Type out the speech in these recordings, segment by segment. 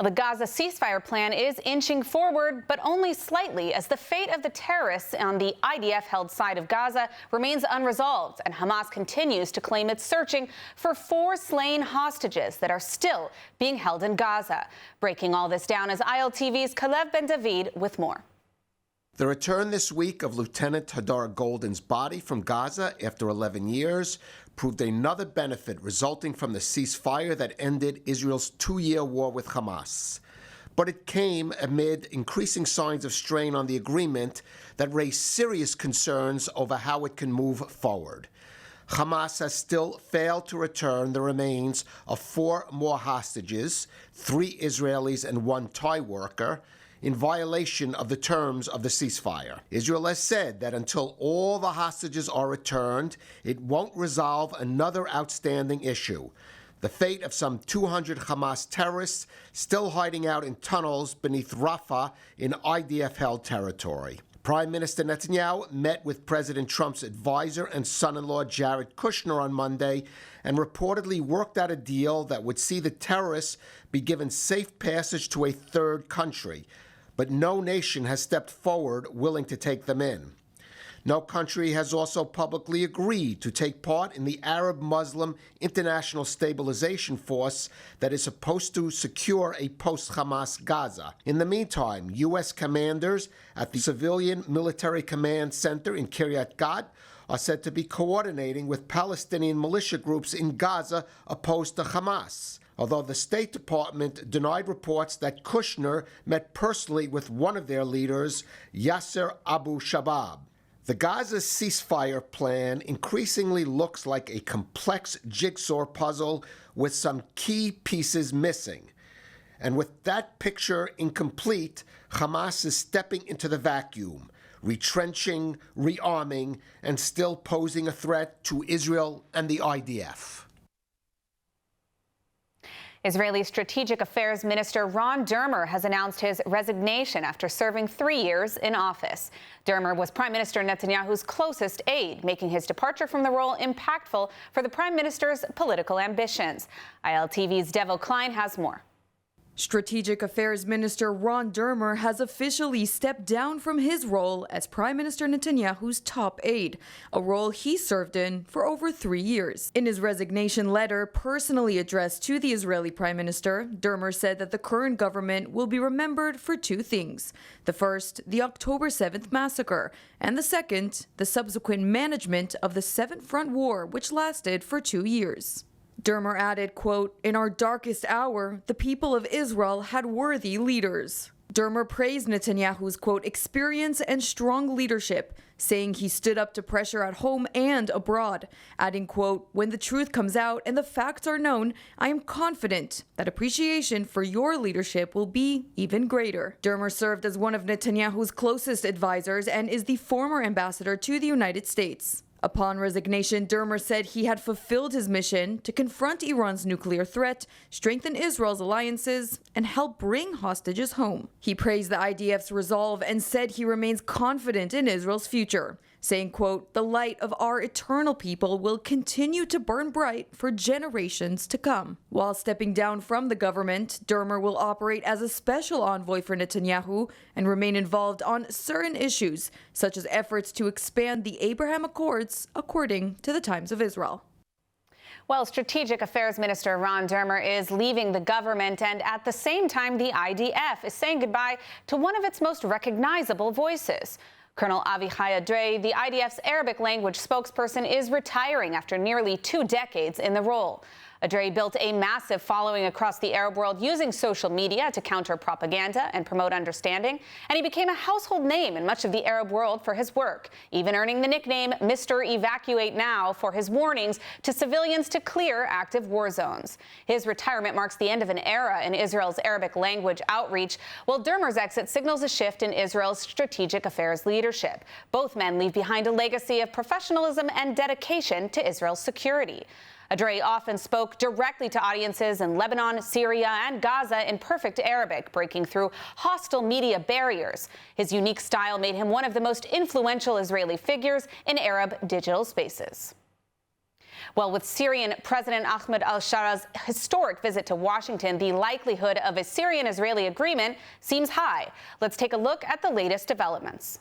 Well, the Gaza ceasefire plan is inching forward, but only slightly, as the fate of the terrorists on the IDF-held side of Gaza remains unresolved, and Hamas continues to claim it's searching for 4 slain hostages that are still being held in Gaza. Breaking all this down is ILTV's Kalev Ben-David with more. The return this week of Lieutenant Hadar Goldin's body from Gaza after 11 years proved another benefit resulting from the ceasefire that ended Israel's 2-year war with Hamas. But it came amid increasing signs of strain on the agreement that raised serious concerns over how it can move forward. Hamas has still failed to return the remains of 4 more hostages, 3 Israelis and 1 Thai worker, in violation of the terms of the ceasefire. Israel has said that until all the hostages are returned, it won't resolve another outstanding issue: the fate of some 200 Hamas terrorists still hiding out in tunnels beneath Rafah in IDF-held territory. Prime Minister Netanyahu met with President Trump's advisor and son-in-law Jared Kushner on Monday and reportedly worked out a deal that would see the terrorists be given safe passage to a third country. But no nation has stepped forward willing to take them in. No country has also publicly agreed to take part in the Arab-Muslim International Stabilization Force that is supposed to secure a post-Hamas Gaza. In the meantime, U.S. commanders at the Civilian Military Command Center in Kiryat Gat are said to be coordinating with Palestinian militia groups in Gaza opposed to Hamas, although the State Department denied reports that Kushner met personally with one of their leaders, Yasser Abu Shabab. The Gaza ceasefire plan increasingly looks like a complex jigsaw puzzle with some key pieces missing. And with that picture incomplete, Hamas is stepping into the vacuum, retrenching, rearming, and still posing a threat to Israel and the IDF. Israeli Strategic Affairs Minister Ron Dermer has announced his resignation after serving 3 years in office. Dermer was Prime Minister Netanyahu's closest aide, making his departure from the role impactful for the Prime Minister's political ambitions. ILTV's Devo Klein has more. Strategic Affairs Minister Ron Dermer has officially stepped down from his role as Prime Minister Netanyahu's top aide, a role he served in for over 3 years. In his resignation letter personally addressed to the Israeli Prime Minister, Dermer said that the current government will be remembered for 2 things. The first, the October 7th massacre, and the second, the subsequent management of the Seventh Front War, which lasted for 2 years. Dermer added, quote, "In our darkest hour, the people of Israel had worthy leaders." Dermer praised Netanyahu's, quote, "experience and strong leadership," saying he stood up to pressure at home and abroad, adding, quote, "When the truth comes out and the facts are known, I am confident that appreciation for your leadership will be even greater." Dermer served as one of Netanyahu's closest advisors and is the former ambassador to the United States. Upon resignation, Dermer said he had fulfilled his mission to confront Iran's nuclear threat, strengthen Israel's alliances, and help bring hostages home. He praised the IDF's resolve and said he remains confident in Israel's future, saying, quote, "The light of our eternal people will continue to burn bright for generations to come." While stepping down from the government, Dermer will operate as a special envoy for Netanyahu and remain involved on certain issues, such as efforts to expand the Abraham Accords, according to the Times of Israel. Well, Strategic Affairs Minister Ron Dermer is leaving the government, and at the same time, the IDF is saying goodbye to one of its most recognizable voices. Colonel Avichai Adrei, the IDF's Arabic language spokesperson, is retiring after nearly 2 decades in the role. Adrei built a massive following across the Arab world using social media to counter propaganda and promote understanding, and he became a household name in much of the Arab world for his work, even earning the nickname Mr. Evacuate Now for his warnings to civilians to clear active war zones. His retirement marks the end of an era in Israel's Arabic language outreach, while Dermer's exit signals a shift in Israel's strategic affairs leadership. Both men leave behind a legacy of professionalism and dedication to Israel's security. Adrei often spoke directly to audiences in Lebanon, Syria, and Gaza in perfect Arabic, breaking through hostile media barriers. His unique style made him one of the most influential Israeli figures in Arab digital spaces. Well, with Syrian President Ahmed al-Shara's historic visit to Washington, the likelihood of a Syrian-Israeli agreement seems high. Let's take a look at the latest developments.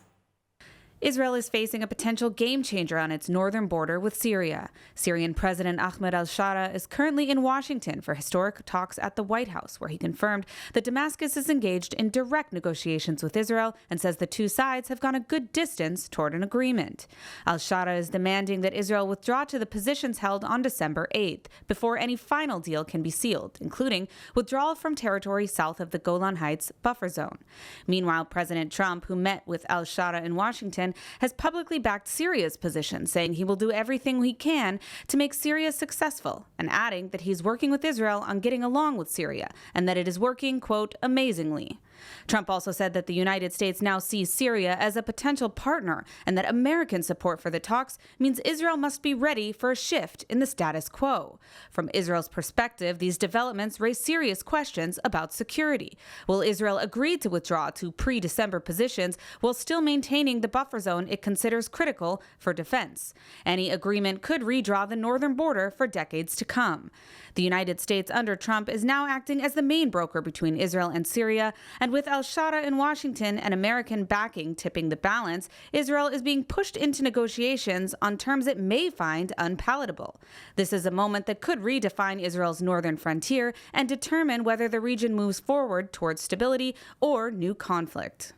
Israel is facing a potential game changer on its northern border with Syria. Syrian President Ahmed al-Shara is currently in Washington for historic talks at the White House, where he confirmed that Damascus is engaged in direct negotiations with Israel and says the two sides have gone a good distance toward an agreement. Al-Shara is demanding that Israel withdraw to the positions held on December 8th before any final deal can be sealed, including withdrawal from territory south of the Golan Heights buffer zone. Meanwhile, President Trump, who met with al-Shara in Washington, has publicly backed Syria's position, saying he will do everything he can to make Syria successful, and adding that he's working with Israel on getting along with Syria and that it is working, quote, amazingly. Trump also said that the United States now sees Syria as a potential partner and that American support for the talks means Israel must be ready for a shift in the status quo. From Israel's perspective, these developments raise serious questions about security. Will Israel agree to withdraw to pre-December positions while still maintaining the buffer zone it considers critical for defense? Any agreement could redraw the northern border for decades to come. The United States under Trump is now acting as the main broker between Israel and Syria, and with al-Shara in Washington and American backing tipping the balance, Israel is being pushed into negotiations on terms it may find unpalatable. This is a moment that could redefine Israel's northern frontier and determine whether the region moves forward towards stability or new conflict.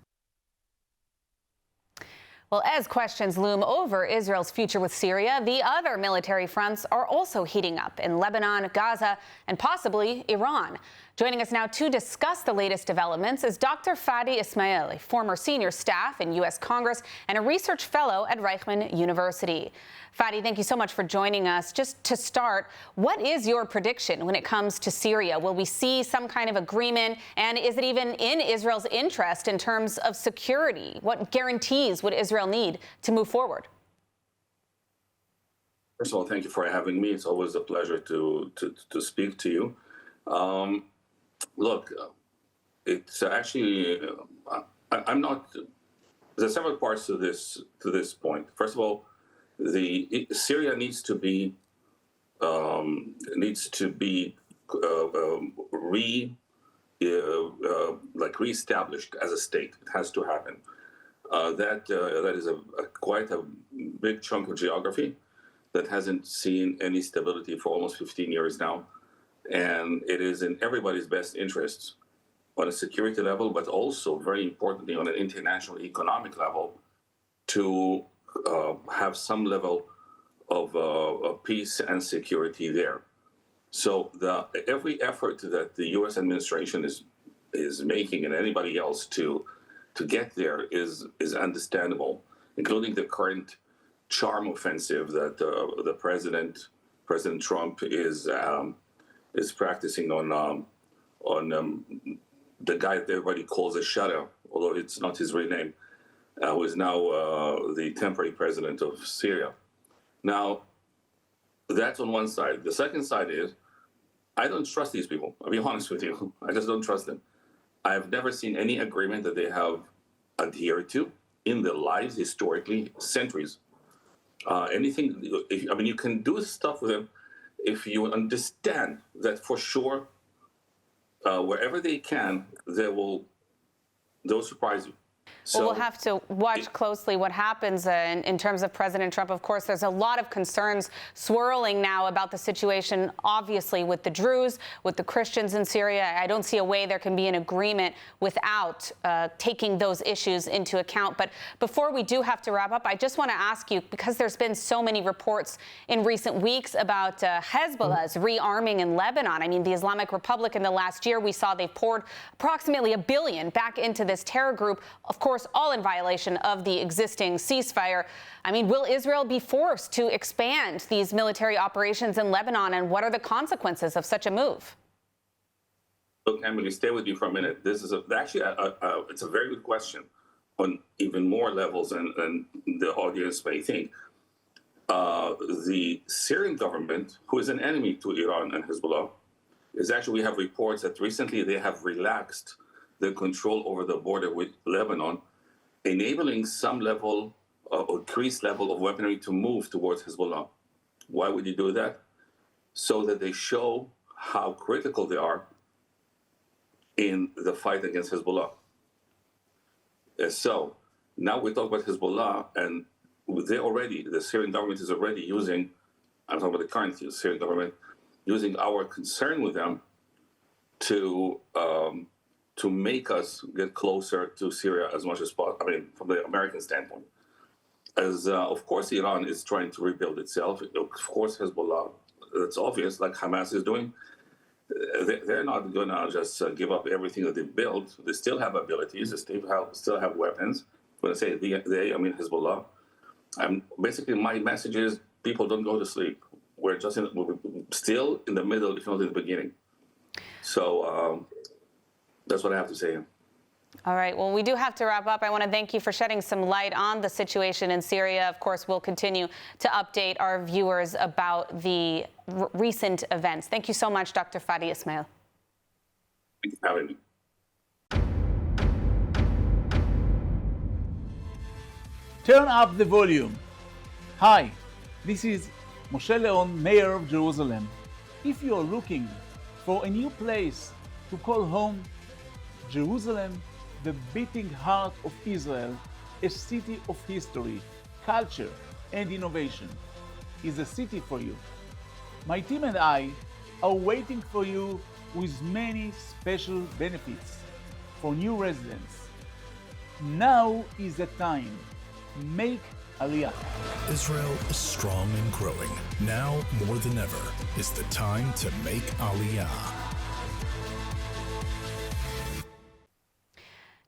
Well, as questions loom over Israel's future with Syria, the other military fronts are also heating up in Lebanon, Gaza, and possibly Iran. Joining us now to discuss the latest developments is Dr. Fadi Ismail, a former senior staff in U.S. Congress and a research fellow at Reichman University. Fadi, thank you so much for joining us. Just to start, what is your prediction when it comes to Syria? Will we see some kind of agreement? And is it even in Israel's interest in terms of security? What guarantees would Israel need to move forward? First of all, thank you for having me. It's always a pleasure to speak to you. Look, it's actually, I'm not, there's several parts to this point. First of all, Syria needs to be reestablished as a state. It has to happen. That is quite a big chunk of geography that hasn't seen any stability for almost 15 years now. And it is in everybody's best interests on a security level, but also very importantly on an international economic level to have some level of peace and security there. So every effort that the U.S. administration is making and anybody else to get there is understandable, including the current charm offensive that the President Trump is practicing on the guy that everybody calls a shadow, although it's not his real name, who is now the temporary president of Syria. Now, that's on one side. The second side is, I don't trust these people. I'll be honest with you. I just don't trust them. I've never seen any agreement that they have adhered to in their lives, historically, centuries. You can do stuff with them if you understand that for sure, wherever they can, they'll surprise you. Well, we'll have to watch closely what happens in terms of President Trump. Of course, there's a lot of concerns swirling now about the situation, obviously, with the Druze, with the Christians in Syria. I don't see a way there can be an agreement without taking those issues into account. But before we do have to wrap up, I just want to ask you, because there's been so many reports in recent weeks about Hezbollah's rearming in Lebanon. I mean, the Islamic Republic in the last year, we saw they've poured approximately $1 billion back into this terror group. Of course, all in violation of the existing ceasefire. I mean, will Israel be forced to expand these military operations in Lebanon, and what are the consequences of such a move? Look, Emily, stay with me for a minute. This is it's a very good question on even more levels than the audience may think. The Syrian government, who is an enemy to Iran and Hezbollah, we have reports that recently they have relaxed the control over the border with Lebanon, enabling some level, increased level of weaponry to move towards Hezbollah. Why would you do that? So that they show how critical they are in the fight against Hezbollah. So now we talk about Hezbollah, and the Syrian government is already using, I'm talking about the current Syrian government, using our concern with them to make us get closer to Syria as much as possible. I mean, from the American standpoint. As of course, Iran is trying to rebuild itself. Of course, Hezbollah, that's obvious, like Hamas is doing. They're not going to just give up everything that they've built. They still have abilities. They still have weapons. When I say they, I mean Hezbollah. Basically, my message is people don't go to sleep. We're still in the middle, if not in the beginning. So that's what I have to say. All right. Well, we do have to wrap up. I want to thank you for shedding some light on the situation in Syria. Of course, we'll continue to update our viewers about the recent events. Thank you so much, Dr. Fadi Ismail. Thank you for having me. Turn up the volume. Hi, this is Moshe Leon, Mayor of Jerusalem. If you are looking for a new place to call home, Jerusalem, the beating heart of Israel, a city of history, culture, and innovation, is a city for you. My team and I are waiting for you with many special benefits for new residents. Now is the time. Make Aliyah. Israel is strong and growing. Now more than ever is the time to make Aliyah.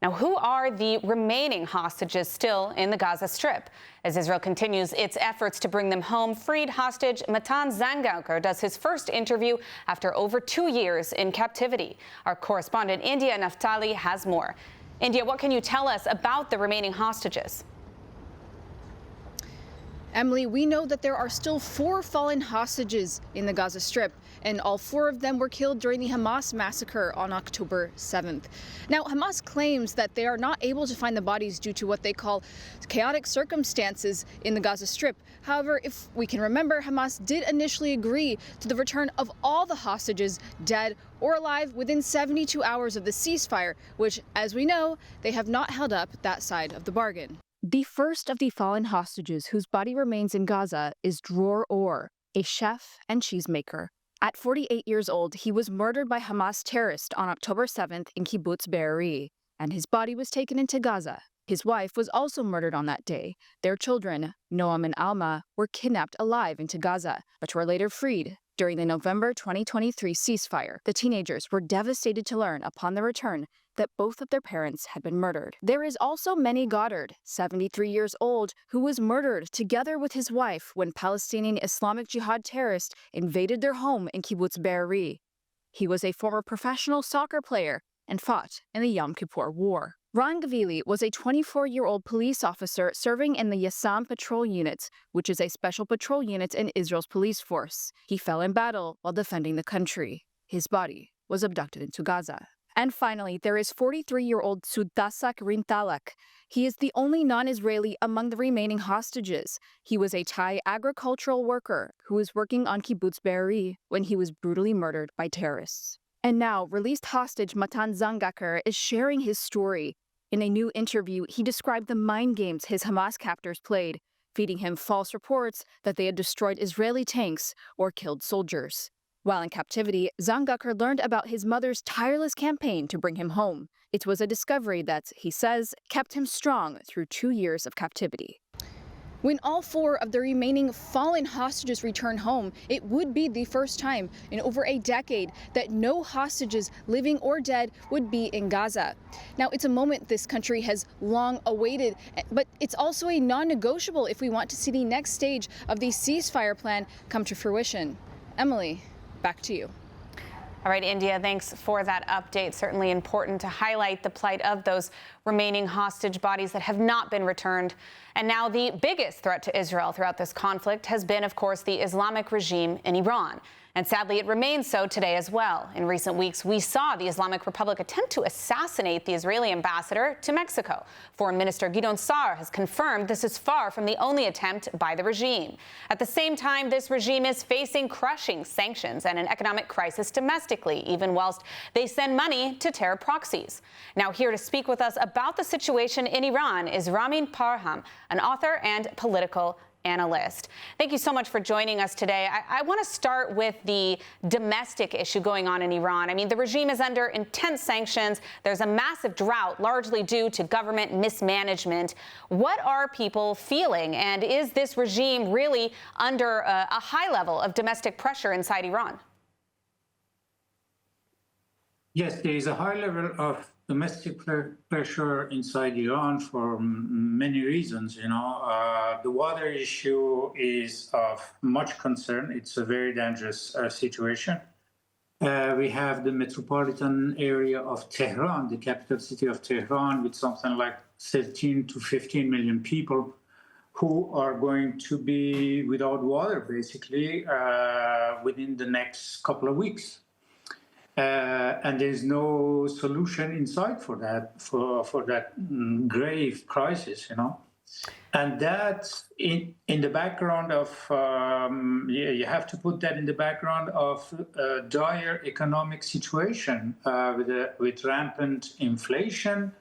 Now, who are the remaining hostages still in the Gaza Strip? As Israel continues its efforts to bring them home, freed hostage Matan Zangaucker does his first interview after over 2 years in captivity. Our correspondent India Naftali has more. India, what can you tell us about the remaining hostages? Emily, we know that there are still 4 fallen hostages in the Gaza Strip, and all 4 of them were killed during the Hamas massacre on October 7th. Now, Hamas claims that they are not able to find the bodies due to what they call chaotic circumstances in the Gaza Strip. However, if we can remember, Hamas did initially agree to the return of all the hostages, dead or alive, within 72 hours of the ceasefire, which, as we know, they have not held up that side of the bargain. The first of the fallen hostages whose body remains in Gaza is Dror Or, a chef and cheesemaker. At 48 years old, he was murdered by Hamas terrorists on October 7th in Kibbutz Be'eri, and his body was taken into Gaza. His wife was also murdered on that day. Their children, Noam and Alma, were kidnapped alive into Gaza, but were later freed. During the November 2023 ceasefire, the teenagers were devastated to learn upon their return that both of their parents had been murdered. There is also Meni Goddard, 73 years old, who was murdered together with his wife when Palestinian Islamic Jihad terrorists invaded their home in Kibbutz Be'eri. He was a former professional soccer player and fought in the Yom Kippur War. Ron Gavili was a 24-year-old police officer serving in the Yassam Patrol Unit, which is a special patrol unit in Israel's police force. He fell in battle while defending the country. His body was abducted into Gaza. And finally, there is 43-year-old Sudasak Rintalak. He is the only non-Israeli among the remaining hostages. He was a Thai agricultural worker who was working on Kibbutz Be'eri when he was brutally murdered by terrorists. And now, released hostage Matan Zangaucker is sharing his story. In a new interview, he described the mind games his Hamas captors played, feeding him false reports that they had destroyed Israeli tanks or killed soldiers. While in captivity, Zangaucker learned about his mother's tireless campaign to bring him home. It was a discovery that, he says, kept him strong through 2 years of captivity. When all 4 of the remaining fallen hostages return home, it would be the first time in over a decade that no hostages, living or dead, would be in Gaza. Now, it's a moment this country has long awaited, but it's also a non-negotiable if we want to see the next stage of the ceasefire plan come to fruition. Emily, back to you. All right, India, thanks for that update. Certainly important to highlight the plight of those remaining hostage bodies that have not been returned. And now the biggest threat to Israel throughout this conflict has been, of course, the Islamic regime in Iran. And sadly, it remains so today as well. In recent weeks, we saw the Islamic Republic attempt to assassinate the Israeli ambassador to Mexico. Foreign Minister Gideon Sa'ar has confirmed this is far from the only attempt by the regime. At the same time, this regime is facing crushing sanctions and an economic crisis domestically, even whilst they send money to terror proxies. Now, here to speak with us about the situation in Iran is Ramin Parham, an author and political analyst. Thank you so much for joining us today. I want to start with the domestic issue going on in Iran. I mean, the regime is under intense sanctions. There's a massive drought, largely due to government mismanagement. What are people feeling? And is this regime really under a high level of domestic pressure inside Iran? Yes, there is a high level of domestic pressure inside Iran for many reasons. The water issue is of much concern. It's a very dangerous situation. We have the metropolitan area of Tehran, the capital city of Tehran, with something like 13 to 15 million people who are going to be without water, basically, within the next couple of weeks. And there's no solution in sight for that grave crisis, And that in the background of, you have to put that in the background of a dire economic situation with rampant inflation,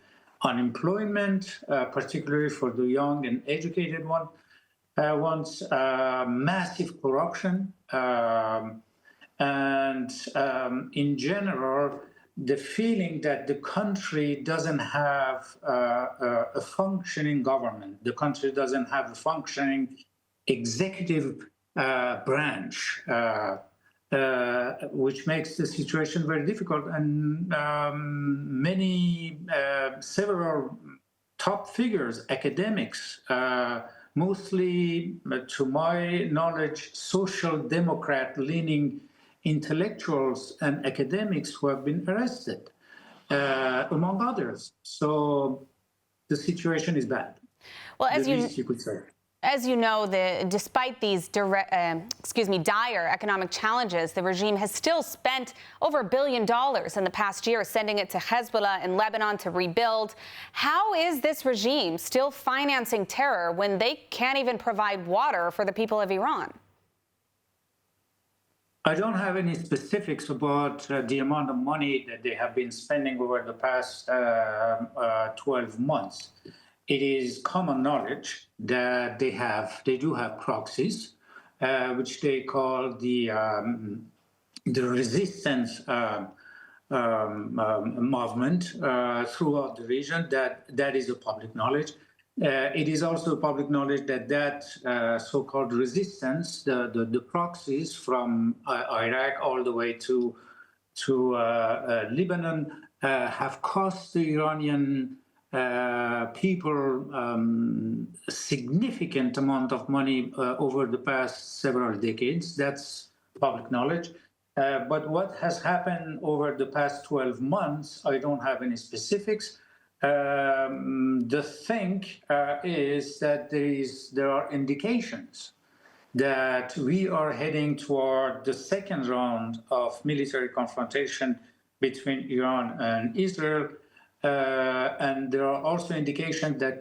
unemployment, particularly for the young and educated ones, massive corruption, and in general, the feeling that the country doesn't have a functioning government, the country doesn't have a functioning executive branch, which makes the situation very difficult. And several top figures, academics, mostly, to my knowledge, social democrat-leaning intellectuals and academics who have been arrested, among others. So the situation is bad. Well, as you could say. As you know, despite these dire economic challenges, the regime has still spent over $1 billion in the past year, sending it to Hezbollah in Lebanon to rebuild. How is this regime still financing terror when they can't even provide water for the people of Iran? I don't have any specifics about the amount of money that they have been spending over the past 12 months. It is common knowledge that they do have proxies, which they call the resistance movement throughout the region. That is a public knowledge. It is also public knowledge that so-called resistance, the proxies from Iraq all the way to Lebanon, have cost the Iranian people a significant amount of money over the past several decades. That's public knowledge. But what has happened over the past 12 months, I don't have any specifics. The thing is that there are indications that we are heading toward the second round of military confrontation between Iran and Israel, and there are also indications that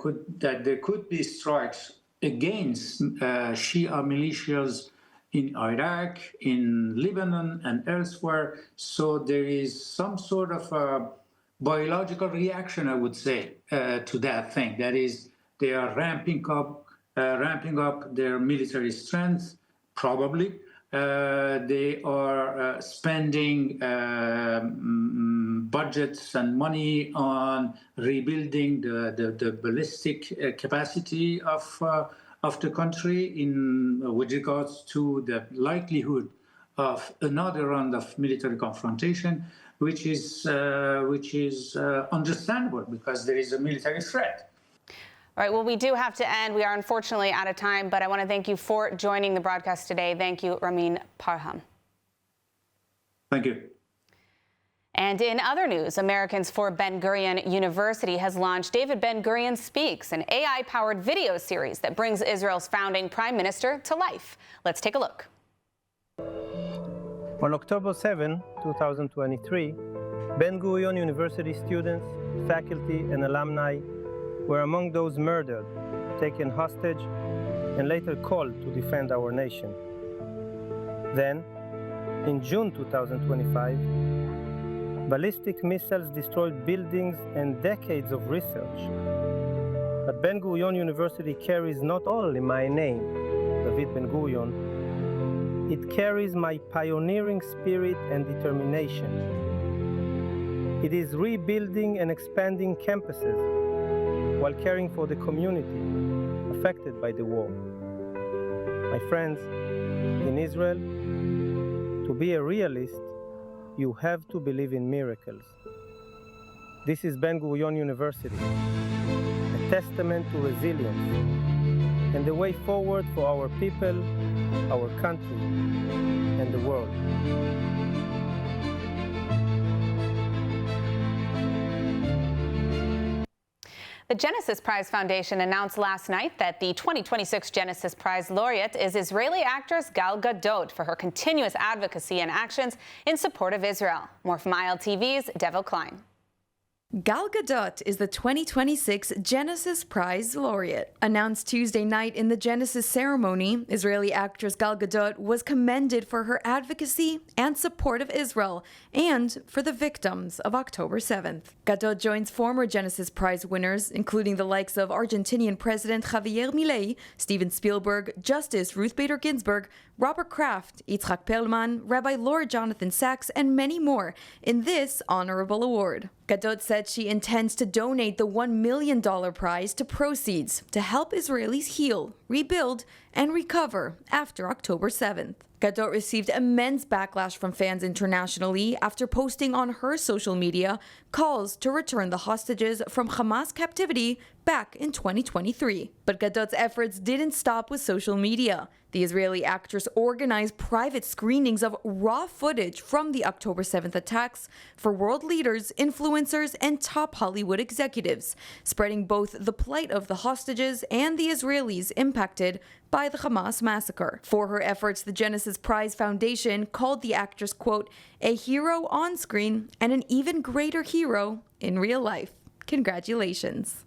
there could be strikes against Shia militias in Iraq, in Lebanon, and elsewhere. So there is some sort of a biological reaction, I would say, to that thing. That is, they are ramping up their military strength, probably. They are spending budgets and money on rebuilding the ballistic capacity of the country with regards to the likelihood of another round of military confrontation, which is understandable because there is a military threat. All right, well, we do have to end. We are unfortunately out of time, but I want to thank you for joining the broadcast today. Thank you, Ramin Parham. Thank you. And in other news, Americans for Ben-Gurion University has launched David Ben-Gurion Speaks, an AI-powered video series that brings Israel's founding prime minister to life. Let's take a look. On October 7, 2023, Ben-Gurion University students, faculty, and alumni were among those murdered, taken hostage, and later called to defend our nation. Then, in June 2025, ballistic missiles destroyed buildings and decades of research. But Ben-Gurion University carries not only my name, David Ben-Gurion, it carries my pioneering spirit and determination. It is rebuilding and expanding campuses while caring for the community affected by the war. My friends, in Israel, to be a realist, you have to believe in miracles. This is Ben-Gurion University, a testament to resilience and the way forward for our people, our country, and the world. The Genesis Prize Foundation announced last night that the 2026 Genesis Prize laureate is Israeli actress Gal Gadot for her continuous advocacy and actions in support of Israel. More from ILTV's Devo Klein. Gal Gadot is the 2026 Genesis Prize laureate. Announced Tuesday night in the Genesis ceremony, Israeli actress Gal Gadot was commended for her advocacy and support of Israel and for the victims of October 7th. Gadot joins former Genesis Prize winners, including the likes of Argentinian President Javier Milei, Steven Spielberg, Justice Ruth Bader Ginsburg, Robert Kraft, Yitzhak Perlman, Rabbi Lord Jonathan Sachs, and many more in this honorable award. Gadot said she intends to donate the $1 million prize to proceeds to help Israelis heal, rebuild, and recover after October 7th. Gadot received immense backlash from fans internationally after posting on her social media calls to return the hostages from Hamas captivity back in 2023. But Gadot's efforts didn't stop with social media. The Israeli actress organized private screenings of raw footage from the October 7th attacks for world leaders, influencers, and top Hollywood executives, spreading both the plight of the hostages and the Israelis impacted by the Hamas massacre. For her efforts, the Genesis Prize Foundation called the actress, quote, a hero on screen and an even greater hero in real life. Congratulations.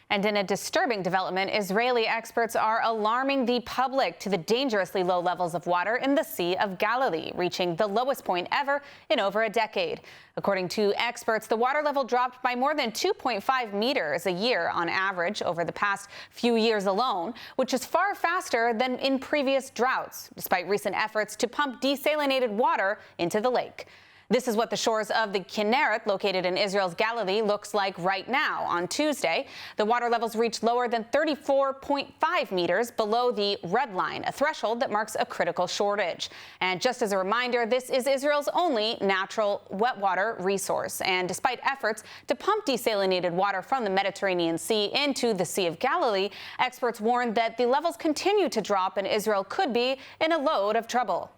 And in a disturbing development, Israeli experts are alarming the public to the dangerously low levels of water in the Sea of Galilee, reaching the lowest point ever in over a decade. According to experts, the water level dropped by more than 2.5 meters a year on average over the past few years alone, which is far faster than in previous droughts, despite recent efforts to pump desalinated water into the lake. This is what the shores of the Kinneret, located in Israel's Galilee, looks like right now. On Tuesday, the water levels reached lower than 34.5 meters below the red line, a threshold that marks a critical shortage. And just as a reminder, this is Israel's only natural wet water resource. And despite efforts to pump desalinated water from the Mediterranean Sea into the Sea of Galilee, experts warned that the levels continue to drop and Israel could be in a load of trouble.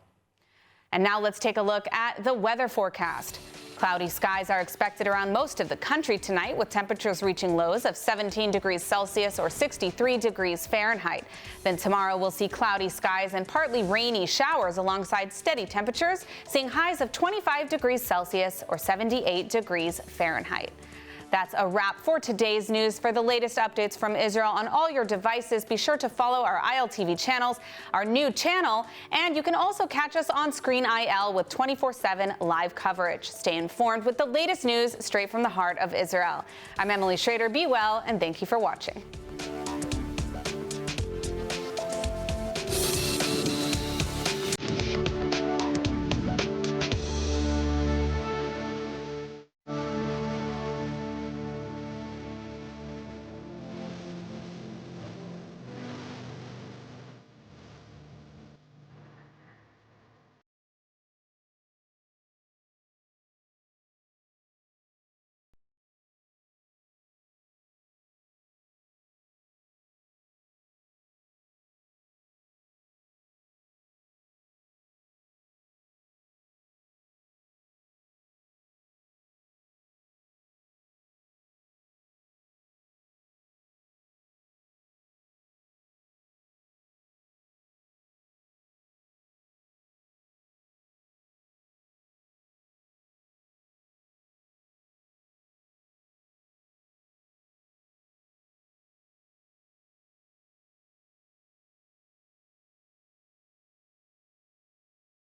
And now let's take a look at the weather forecast. Cloudy skies are expected around most of the country tonight, with temperatures reaching lows of 17 degrees Celsius or 63 degrees Fahrenheit. Then tomorrow we'll see cloudy skies and partly rainy showers alongside steady temperatures, seeing highs of 25 degrees Celsius or 78 degrees Fahrenheit. That's a wrap for today's news. For the latest updates from Israel on all your devices, be sure to follow our ILTV channels, our new channel, and you can also catch us on Screen IL with 24/7 live coverage. Stay informed with the latest news straight from the heart of Israel. I'm Emily Schrader. Be well, and thank you for watching.